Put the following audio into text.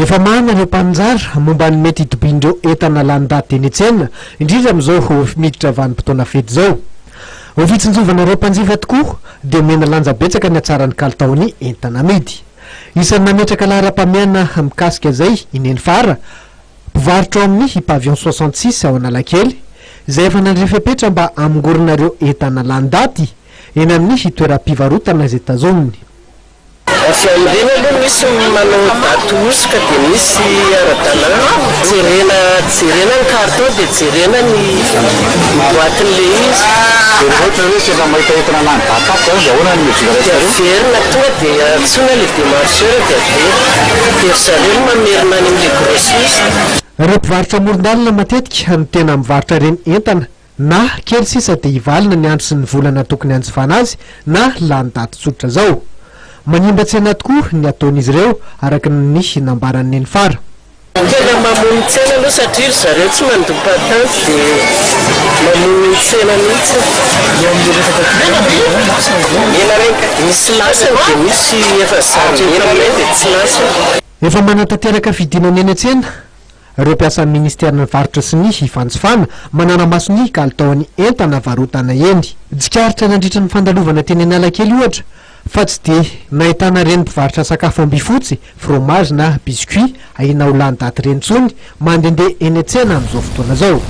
efa mahana ireo mpanjara momba ny mety hitobiandreo entana lany-daty eny an-tsena indrindra amin'izao miditra vanim-potoana fety zao. Ho fitsinjovana ireo mpanjifa tokoa dia omena lanja betsaka ny hatsaran'ny kalitaony entana amidy. Isan'ny nametraka laharam-pameana mikasika izay ineny fara mpivarotra ao amin'ny pavillon 66 ao Analakely izay efa nandrefepetra mba amingorina ireo entana lany-daty eny amin'ny toeram-pivarotana izay tazominy. Fiandirana aloha misy manao daty osika dia misy ara-dalàna jerena ny carton dia jerena ny boatin'le izy. Ohatra hoe seza mahita entana lany-daty dia ahoana ny mijery averina tonga dia antsoina le démarcheur dia averina zareo mamerina any amin'le grossiste. Ireo mpivarotra amoron-dalana matetika no tena mivarotra ireny entana na kely sisa dia hivalina ny andro sy ny volana tokony hanjifana azy na lany-daty tsotra zao. Manimba tsena tokoa ny ataon'izy ireo araka ny nambarany neny fara. Tena mamono tsena aloha satria zareo tsy mandopatanty dia mamono tsena mihitsy. Misy lasany dia misy efa zarena dia tsy lasany. Efa manatanteraka fidinana eny an-tsena ireo mpiasan'ny ministèrina varotra sy ny fanjifana manana maso ny kalitaony entana varotana eny. Jikaritra nandritra ny fandalovana teny Analakely ohatra fa tsy dia nahitana ireny mpivarotra sakafo ambifotsy, fromage na biscuit ahina ho lany-daty ireny intsony mandehandeha eny an-tsena amin'izao fotoana izao.